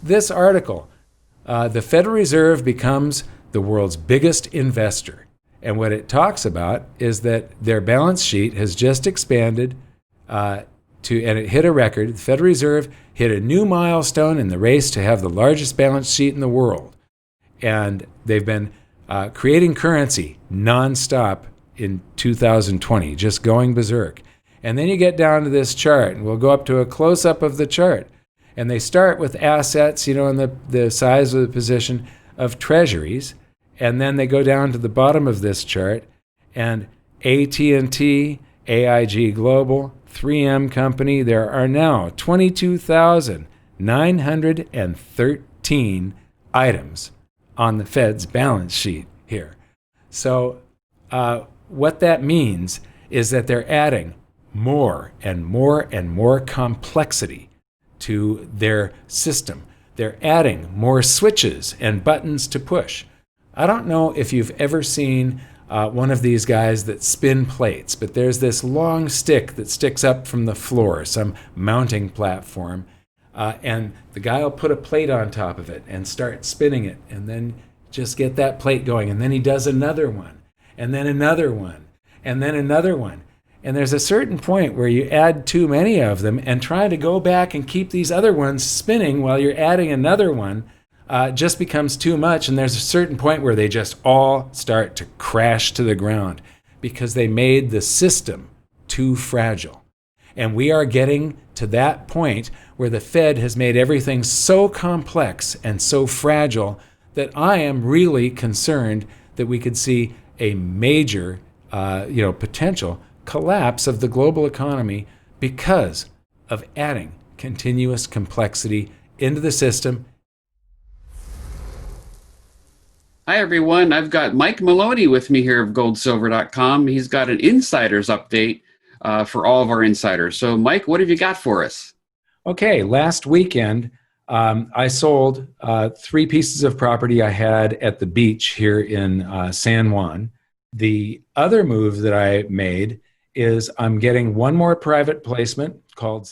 this article. The Federal Reserve becomes the world's biggest investor. And what it talks about is that their balance sheet has just expanded and it hit a record. The Federal Reserve hit a new milestone in the race to have the largest balance sheet in the world. And they've been creating currency nonstop in 2020, just going berserk. And then you get down to this chart, and we'll go up to a close-up of the chart. And they start with assets, in the size of the position of treasuries. And then they go down to the bottom of this chart, and AT&T, AIG Global, 3M Company, there are now 22,913 items on the Fed's balance sheet here. So what that means is that they're adding more and more and more complexity to their system. They're adding more switches and buttons to push. I don't know if you've ever seen one of these guys that spin plates, but there's this long stick that sticks up from the floor, some mounting platform, and the guy will put a plate on top of it and start spinning it, and then just get that plate going, and then he does another one, and then another one, and then another one. And there's a certain point where you add too many of them, and trying to go back and keep these other ones spinning while you're adding another one just becomes too much. And there's a certain point where they just all start to crash to the ground because they made the system too fragile. And we are getting to that point where the Fed has made everything so complex and so fragile that I am really concerned that we could see a major potential collapse of the global economy because of adding continuous complexity into the system. Hi, everyone. I've got Mike Maloney with me here of goldsilver.com. He's got an insider's update for all of our insiders. So, Mike, what have you got for us? Okay, last weekend, I sold 3 pieces of property I had at the beach here in San Juan. The other move that I made is I'm getting one more private placement called.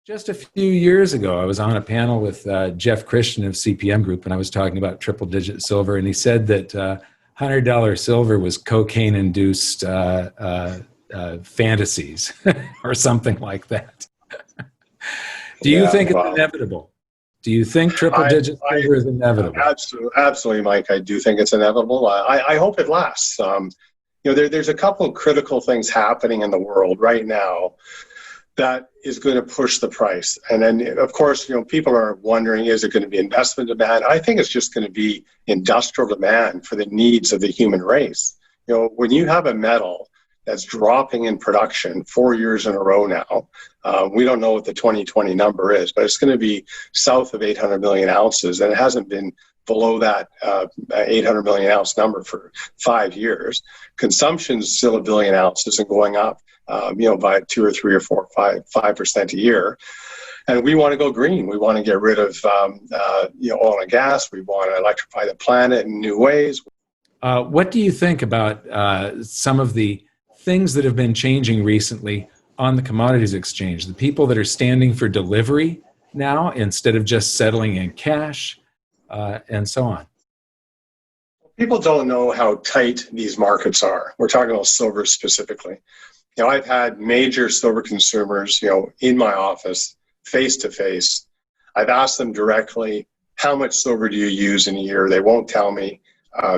Just a few years ago, I was on a panel with Jeff Christian of CPM Group, and I was talking about triple-digit silver, and he said that $100 silver was cocaine-induced fantasies or something like that. Do you think it's inevitable? Do you think triple-digit silver is inevitable? Absolutely, Mike. I do think it's inevitable. I hope it lasts. There's a couple of critical things happening in the world right now that is going to push the price. And then, of course, people are wondering, is it going to be investment demand? I think it's just going to be industrial demand for the needs of the human race. When you have a metal that's dropping in production 4 years in a row now, we don't know what the 2020 number is, but it's going to be south of 800 million ounces, and it hasn't been below that 800 million ounce number for 5 years. Consumption's still 1 billion ounces and going up. By 2 or 3 or 4 or 5% a year. And we want to go green. We want to get rid of oil and gas. We want to electrify the planet in new ways. What do you think about some of the things that have been changing recently on the commodities exchange? The people that are standing for delivery now instead of just settling in cash and so on. People don't know how tight these markets are. We're talking about silver specifically. I've had major silver consumers, in my office, face to face. I've asked them directly, how much silver do you use in a year? They won't tell me.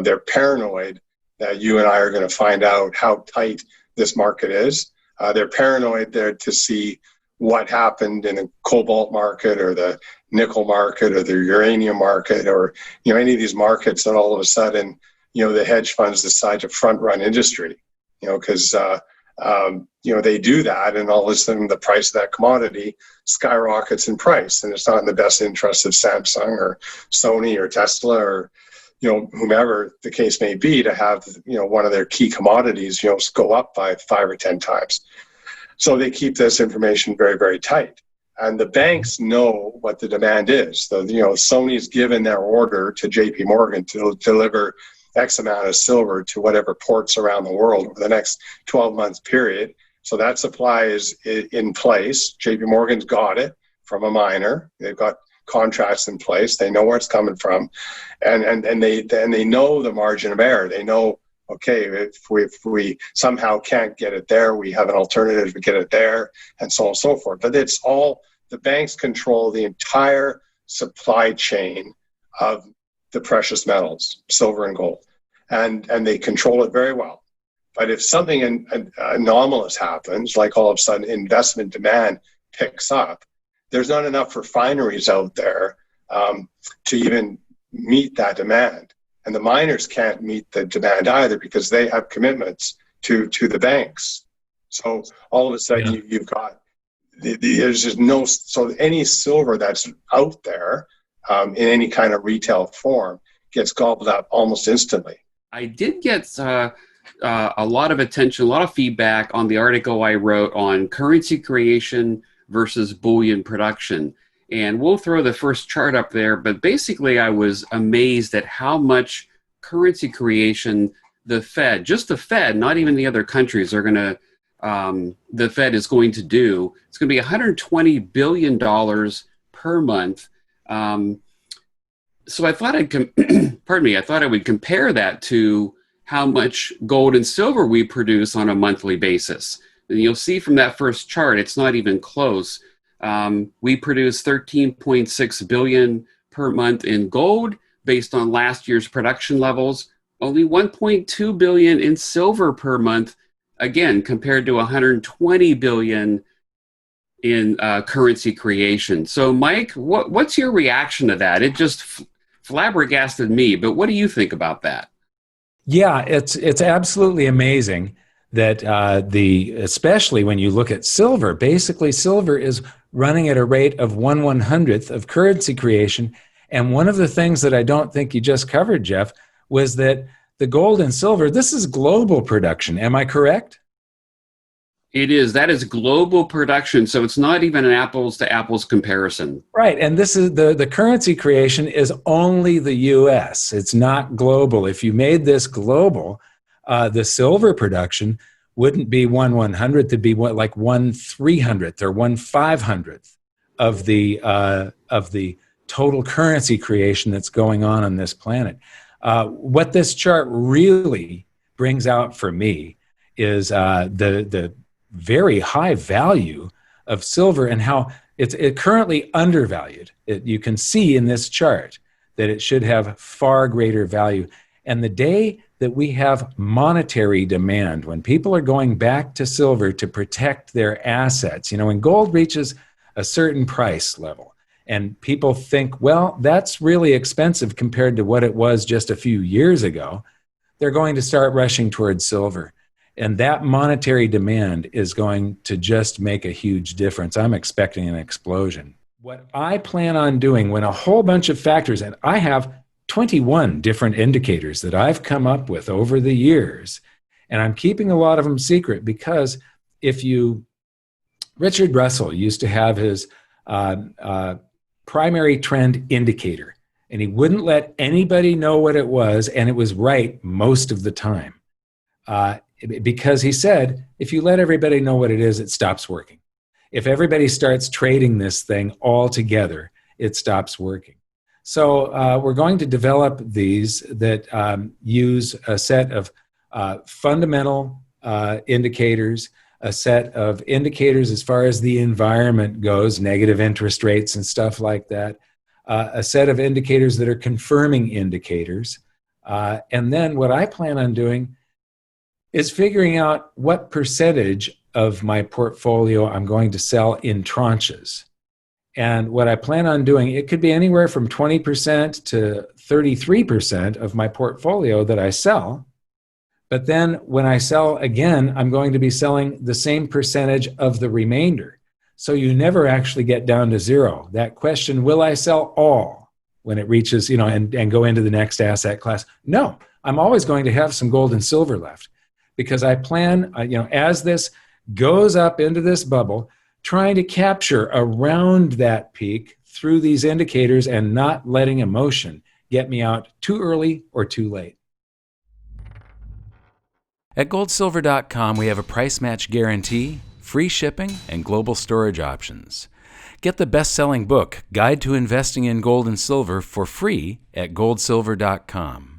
They're paranoid that you and I are going to find out how tight this market is. They're paranoid there to see what happened in the cobalt market or the nickel market or the uranium market or, any of these markets that all of a sudden, the hedge funds decide to front run industry, because they do that, and all of a sudden the price of that commodity skyrockets in price, and it's not in the best interest of Samsung or Sony or Tesla or whomever the case may be to have one of their key commodities go up by 5 or 10 times. So they keep this information very, very tight, and the banks know what the demand is. So Sony's given their order to JP Morgan to deliver X amount of silver to whatever ports around the world over the next 12-month period. So that supply is in place. JP Morgan's got it from a miner. They've got contracts in place. They know where it's coming from, and they know the margin of error. They know, okay, if we somehow can't get it there, we have an alternative to get it there, and so on and so forth. But it's all, the banks control the entire supply chain of the precious metals, silver and gold, and they control it very well. But if something anomalous happens, like all of a sudden investment demand picks up, there's not enough refineries out there to even meet that demand. And the miners can't meet the demand either because they have commitments to the banks. So all of a sudden you've got, there's just no, so any silver that's out there in any kind of retail form gets gobbled up almost instantly. I did get a lot of attention, a lot of feedback on the article I wrote on currency creation versus bullion production. And we'll throw the first chart up there, but basically I was amazed at how much currency creation the Fed, just the Fed, not even the other countries, are going to, the Fed is going to do. It's going to be $120 billion per month. So I thought I thought I would compare that to how much gold and silver we produce on a monthly basis. And you'll see from that first chart, it's not even close. We produce 13.6 billion per month in gold based on last year's production levels, only 1.2 billion in silver per month, again, compared to 120 billion in currency creation. So Mike, what's your reaction to that? It just flabbergasted me, but what do you think about that? Yeah, it's absolutely amazing that especially when you look at silver, basically silver is running at a rate of 1/100th of currency creation. And one of the things that I don't think you just covered, Jeff, was that the gold and silver, this is global production. Am I correct? It is. That is global production. So it's not even an apples to apples comparison. Right. And this is the currency creation is only the US. It's not global. If you made this global, the silver production wouldn't be 1/100th, it'd be like 1/300th or 1/500th of the total currency creation that's going on this planet. What this chart really brings out for me is the very high value of silver and how it's currently undervalued. You can see in this chart that it should have far greater value. And the day that we have monetary demand, when people are going back to silver to protect their assets, when gold reaches a certain price level and people think, well, that's really expensive compared to what it was just a few years ago, they're going to start rushing towards silver. And that monetary demand is going to just make a huge difference. I'm expecting an explosion. What I plan on doing when a whole bunch of factors, and I have 21 different indicators that I've come up with over the years, and I'm keeping a lot of them secret because Richard Russell used to have his primary trend indicator, and he wouldn't let anybody know what it was, and it was right most of the time. Because he said, if you let everybody know what it is, it stops working. If everybody starts trading this thing all together, it stops working. So we're going to develop these that use a set of fundamental indicators, a set of indicators as far as the environment goes, negative interest rates and stuff like that, a set of indicators that are confirming indicators. And then what I plan on doing is figuring out what percentage of my portfolio I'm going to sell in tranches. And what I plan on doing, it could be anywhere from 20% to 33% of my portfolio that I sell. But then when I sell again, I'm going to be selling the same percentage of the remainder. So you never actually get down to zero. That question, will I sell all when it reaches, and go into the next asset class? No, I'm always going to have some gold and silver left. Because I plan, as this goes up into this bubble, trying to capture around that peak through these indicators and not letting emotion get me out too early or too late. At goldsilver.com, we have a price match guarantee, free shipping, and global storage options. Get the best-selling book, Guide to Investing in Gold and Silver, for free at goldsilver.com.